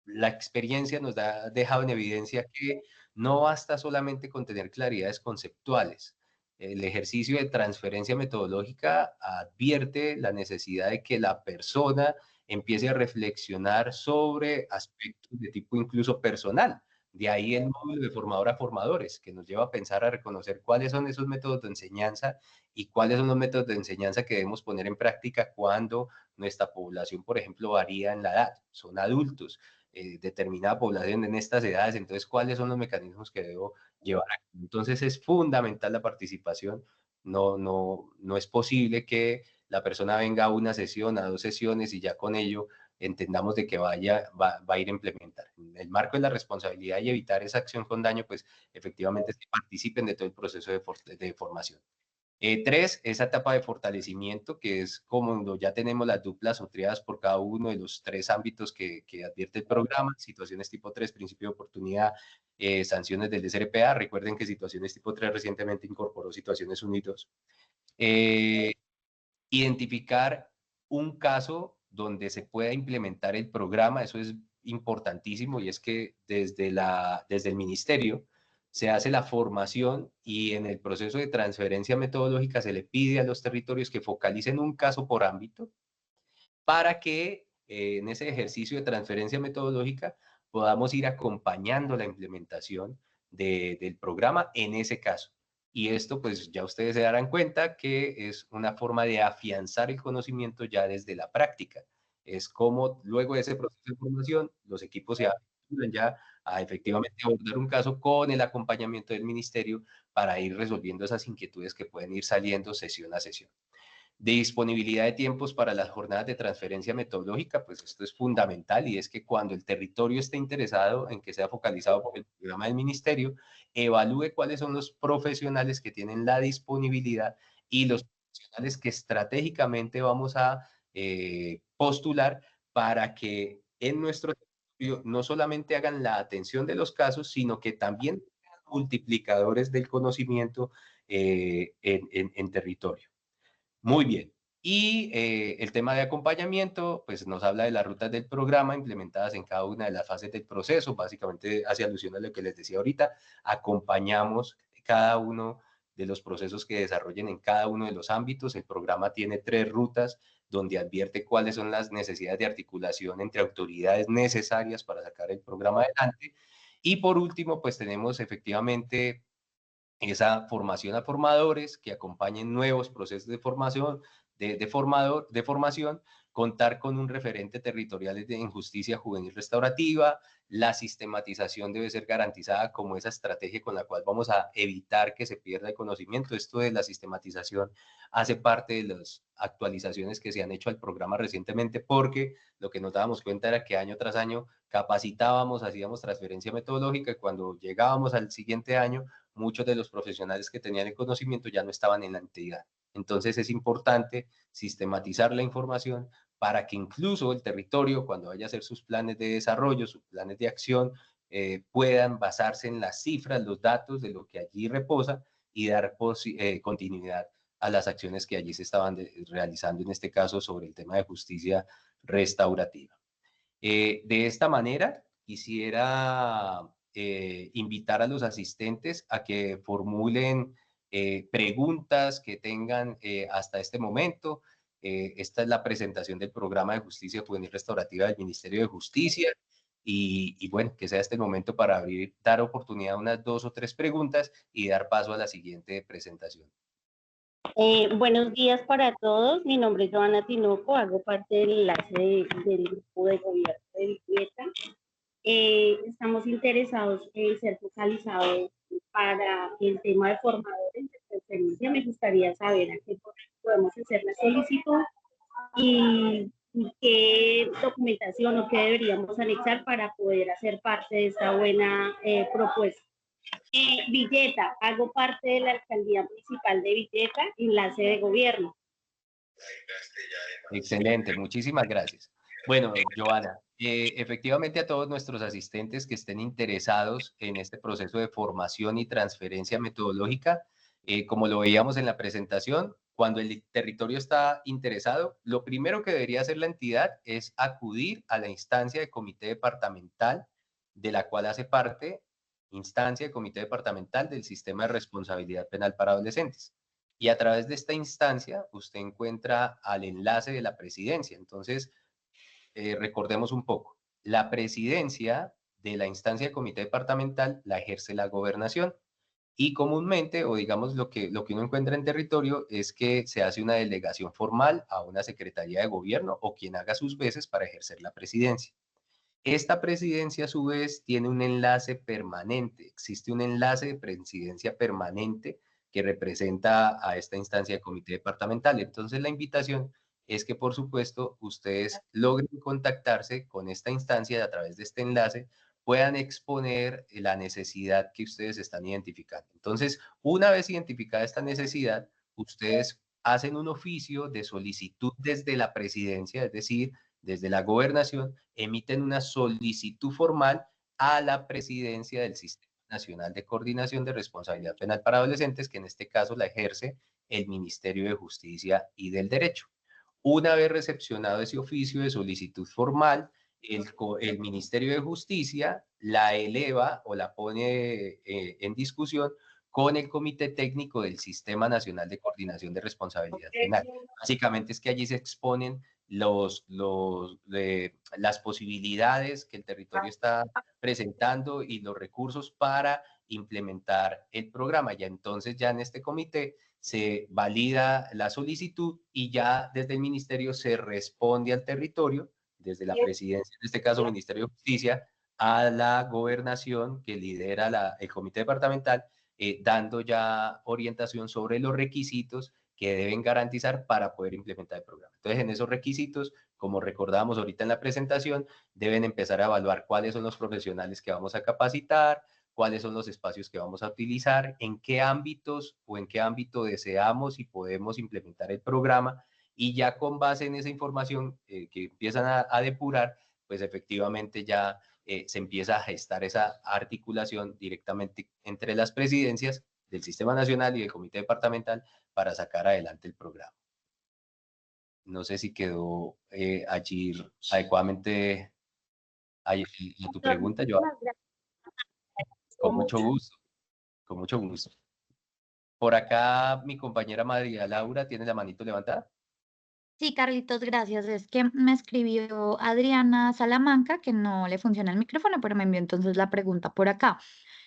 la experiencia nos ha dejado en evidencia que no basta solamente con tener claridades conceptuales. El ejercicio de transferencia metodológica advierte la necesidad de que la persona empiece a reflexionar sobre aspectos de tipo incluso personal. De ahí el módulo de formador a formadores, que nos lleva a pensar, a reconocer cuáles son esos métodos de enseñanza y cuáles son los métodos de enseñanza que debemos poner en práctica cuando nuestra población, por ejemplo, varía en la edad, son adultos, determinada población en estas edades, entonces, ¿cuáles son los mecanismos que debo llevar a cabo? Entonces, es fundamental la participación, no es posible que la persona venga a una sesión, a 2 sesiones y ya con ello entendamos de que va a ir a implementar. En el marco de la responsabilidad y evitar esa acción con daño, pues efectivamente que participen de todo el proceso de formación. Tres, esa etapa de fortalecimiento, que es como ya tenemos las duplas o triadas por cada uno de los tres ámbitos que advierte el programa, situaciones tipo 3, principio de oportunidad, sanciones del SRPA. Recuerden que situaciones tipo 3 recientemente incorporó situaciones unidos. Eh, Identificar un caso donde se pueda implementar el programa, eso es importantísimo, y es que desde el ministerio se hace la formación y en el proceso de transferencia metodológica se le pide a los territorios que focalicen un caso por ámbito para que en ese ejercicio de transferencia metodológica podamos ir acompañando la implementación del programa en ese caso. Y esto, pues ya ustedes se darán cuenta que es una forma de afianzar el conocimiento ya desde la práctica. Es como luego de ese proceso de formación, los equipos se aventuran ya a efectivamente abordar un caso con el acompañamiento del ministerio para ir resolviendo esas inquietudes que pueden ir saliendo sesión a sesión. De disponibilidad de tiempos para las jornadas de transferencia metodológica, pues esto es fundamental, y es que cuando el territorio esté interesado en que sea focalizado por el programa del ministerio, evalúe cuáles son los profesionales que tienen la disponibilidad y los profesionales que estratégicamente vamos a postular para que en nuestro territorio no solamente hagan la atención de los casos, sino que también sean multiplicadores del conocimiento en territorio. Muy bien. Y el tema de acompañamiento, pues nos habla de las rutas del programa implementadas en cada una de las fases del proceso. Básicamente hace alusión a lo que les decía ahorita. Acompañamos cada uno de los procesos que desarrollen en cada uno de los ámbitos. El programa tiene 3 rutas donde advierte cuáles son las necesidades de articulación entre autoridades necesarias para sacar el programa adelante. Y por último, pues tenemos efectivamente esa formación a formadores que acompañen nuevos procesos de formación, de formación, contar con un referente territorial en justicia juvenil restaurativa, la sistematización debe ser garantizada como esa estrategia con la cual vamos a evitar que se pierda el conocimiento. Esto de la sistematización hace parte de las actualizaciones que se han hecho al programa recientemente, porque lo que nos dábamos cuenta era que año tras año capacitábamos, hacíamos transferencia metodológica, y cuando llegábamos al siguiente año muchos de los profesionales que tenían el conocimiento ya no estaban en la entidad. Entonces es importante sistematizar la información para que incluso el territorio, cuando vaya a hacer sus planes de desarrollo, sus planes de acción, puedan basarse en las cifras, los datos de lo que allí reposa, y dar continuidad a las acciones que allí se estaban realizando, en este caso sobre el tema de justicia restaurativa. De esta manera, quisiera invitar a los asistentes a que formulen preguntas que tengan hasta este momento. Esta es la presentación del programa de justicia juvenil restaurativa del Ministerio de Justicia. Y bueno, que sea este el momento para abrir, dar oportunidad a unas 2 o 3 preguntas y dar paso a la siguiente presentación. Buenos días para todos. Mi nombre es Joana Tinoco, hago parte del enlace del grupo de gobierno de Vivieta. Estamos interesados en ser focalizados para el tema de formadores de preferencia. Me gustaría saber a qué podemos hacer la solicitud y qué documentación o qué deberíamos anexar para poder hacer parte de esta buena propuesta. Villeta, hago parte de la alcaldía municipal de Villeta, enlace de gobierno. Excelente, muchísimas gracias. Bueno, Joana, efectivamente a todos nuestros asistentes que estén interesados en este proceso de formación y transferencia metodológica, como lo veíamos en la presentación, cuando el territorio está interesado, lo primero que debería hacer la entidad es acudir a la instancia de comité departamental de la cual hace parte, instancia de comité departamental del sistema de responsabilidad penal para adolescentes. Y a través de esta instancia usted encuentra al enlace de la presidencia. Entonces, recordemos un poco, la presidencia de la instancia de comité departamental la ejerce la gobernación, y comúnmente, o digamos lo que uno encuentra en territorio, es que se hace una delegación formal a una secretaría de gobierno o quien haga sus veces para ejercer la presidencia. Esta presidencia, a su vez, tiene un enlace permanente. Existe un enlace de presidencia permanente que representa a esta instancia de comité departamental. Entonces, la invitación es que, por supuesto, ustedes logren contactarse con esta instancia y a través de este enlace puedan exponer la necesidad que ustedes están identificando. Entonces, una vez identificada esta necesidad, ustedes hacen un oficio de solicitud desde la presidencia, es decir, desde la gobernación, emiten una solicitud formal a la presidencia del Sistema Nacional de Coordinación de Responsabilidad Penal para Adolescentes, que en este caso la ejerce el Ministerio de Justicia y del Derecho. Una vez recepcionado ese oficio de solicitud formal, el Ministerio de Justicia la eleva o la pone en discusión con el Comité Técnico del Sistema Nacional de Coordinación de Responsabilidad Penal. Básicamente es que allí se exponen las posibilidades que el territorio está presentando y los recursos para implementar el programa. Ya entonces, ya en este comité se valida la solicitud y ya desde el ministerio se responde al territorio, desde la presidencia, en este caso Ministerio de Justicia, a la gobernación que lidera el comité departamental, dando ya orientación sobre los requisitos que deben garantizar para poder implementar el programa. Entonces, en esos requisitos, como recordábamos ahorita en la presentación, deben empezar a evaluar cuáles son los profesionales que vamos a capacitar, cuáles son los espacios que vamos a utilizar, en qué ámbitos o en qué ámbito deseamos y podemos implementar el programa, y ya con base en esa información que empiezan a depurar, pues efectivamente ya se empieza a gestar esa articulación directamente entre las presidencias del Sistema Nacional y del Comité Departamental para sacar adelante el programa. No sé si quedó allí adecuadamente en tu pregunta, Joan. Con mucho gusto, con mucho gusto. Por acá mi compañera María Laura tiene la manito levantada. Sí, Carlitos, gracias. Es que me escribió Adriana Salamanca, que no le funciona el micrófono, pero me envió entonces la pregunta por acá.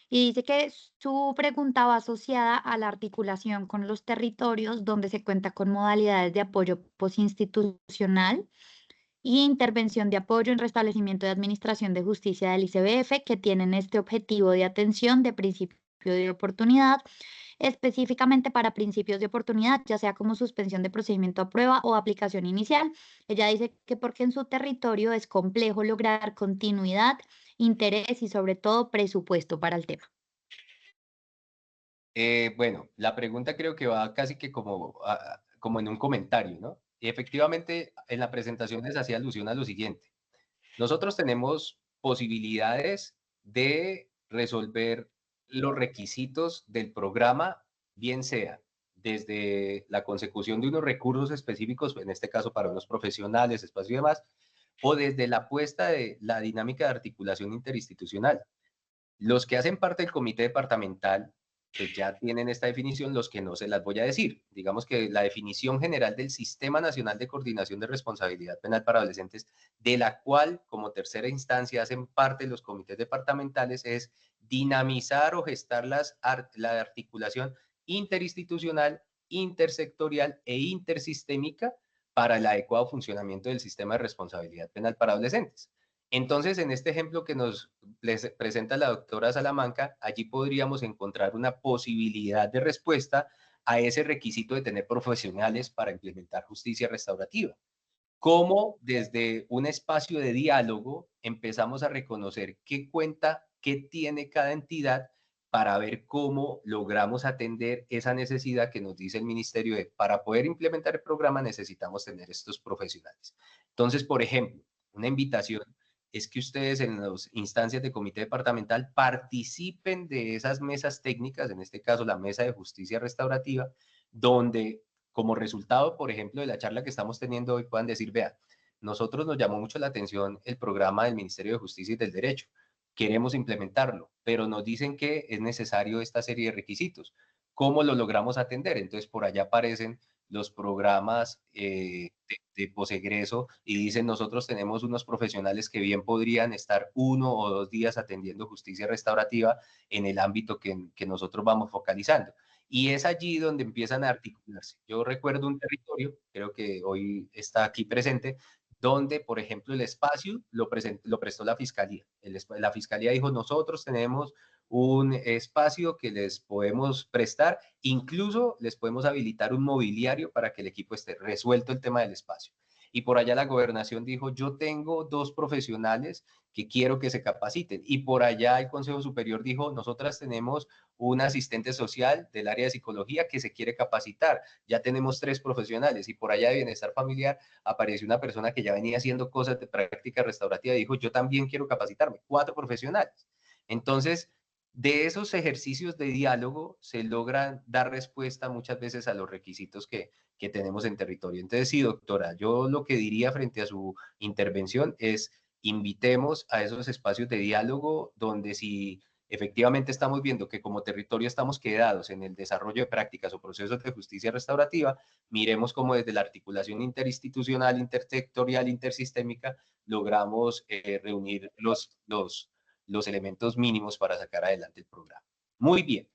Y dice que su pregunta va asociada a la articulación con los territorios donde se cuenta con modalidades de apoyo postinstitucional y intervención de apoyo en restablecimiento de administración de justicia del ICBF, que tienen este objetivo de atención de principio de oportunidad, específicamente para principios de oportunidad, ya sea como suspensión de procedimiento a prueba o aplicación inicial. Ella dice que porque en su territorio es complejo lograr continuidad, interés y sobre todo presupuesto para el tema. Bueno, la pregunta creo que va casi que como en un comentario, ¿no? Y efectivamente en la presentación les hacía alusión a lo siguiente. Nosotros tenemos posibilidades de resolver los requisitos del programa, bien sea desde la consecución de unos recursos específicos, en este caso para unos profesionales, espacio y demás, o desde la apuesta de la dinámica de articulación interinstitucional. Los que hacen parte del comité departamental, pues ya tienen esta definición, los que no se las voy a decir. Digamos que la definición general del Sistema Nacional de Coordinación de Responsabilidad Penal para Adolescentes, de la cual como tercera instancia hacen parte los comités departamentales, es dinamizar o gestar la articulación interinstitucional, intersectorial e intersistémica para el adecuado funcionamiento del sistema de responsabilidad penal para adolescentes. Entonces, en este ejemplo que nos presenta la doctora Salamanca, allí podríamos encontrar una posibilidad de respuesta a ese requisito de tener profesionales para implementar justicia restaurativa. Cómo desde un espacio de diálogo empezamos a reconocer qué cuenta, qué tiene cada entidad para ver cómo logramos atender esa necesidad que nos dice el ministerio de, para poder implementar el programa necesitamos tener estos profesionales. Entonces, por ejemplo, una invitación es que ustedes en las instancias de comité departamental participen de esas mesas técnicas, en este caso la mesa de justicia restaurativa, donde como resultado, por ejemplo, de la charla que estamos teniendo hoy, puedan decir, vean, nosotros nos llamó mucho la atención el programa del Ministerio de Justicia y del Derecho, queremos implementarlo, pero nos dicen que es necesario esta serie de requisitos. ¿Cómo lo logramos atender? Entonces, por allá aparecen los programas de posegreso y dicen, nosotros tenemos unos profesionales que bien podrían estar 1 o 2 días atendiendo justicia restaurativa en el ámbito que nosotros vamos focalizando. Y es allí donde empiezan a articularse. Yo recuerdo un territorio, creo que hoy está aquí presente, donde, por ejemplo, el espacio lo prestó la Fiscalía. La Fiscalía dijo, nosotros tenemos un espacio que les podemos prestar, incluso les podemos habilitar un mobiliario para que el equipo esté resuelto el tema del espacio. Y por allá la gobernación dijo, yo tengo 2 profesionales que quiero que se capaciten. Y por allá el Consejo Superior dijo, nosotras tenemos un asistente social del área de psicología que se quiere capacitar. Ya tenemos 3 profesionales. Y por allá de bienestar familiar apareció una persona que ya venía haciendo cosas de práctica restaurativa y dijo, yo también quiero capacitarme. 4 profesionales. Entonces, De esos ejercicios de diálogo se logran dar respuesta muchas veces a los requisitos que tenemos en territorio. Entonces, sí, doctora, yo lo que diría frente a su intervención es invitemos a esos espacios de diálogo donde si efectivamente estamos viendo que como territorio estamos quedados en el desarrollo de prácticas o procesos de justicia restaurativa, miremos cómo desde la articulación interinstitucional, intersectorial, intersistémica, logramos reunir los elementos mínimos para sacar adelante el programa. Muy bien.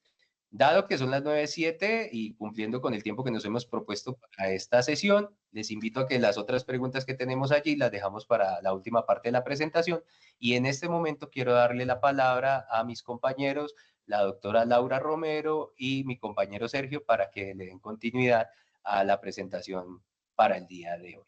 Dado que son las 9:07 y cumpliendo con el tiempo que nos hemos propuesto para esta sesión, les invito a que las otras preguntas que tenemos allí las dejamos para la última parte de la presentación. Y en este momento quiero darle la palabra a mis compañeros, la doctora Laura Romero y mi compañero Sergio, para que le den continuidad a la presentación para el día de hoy.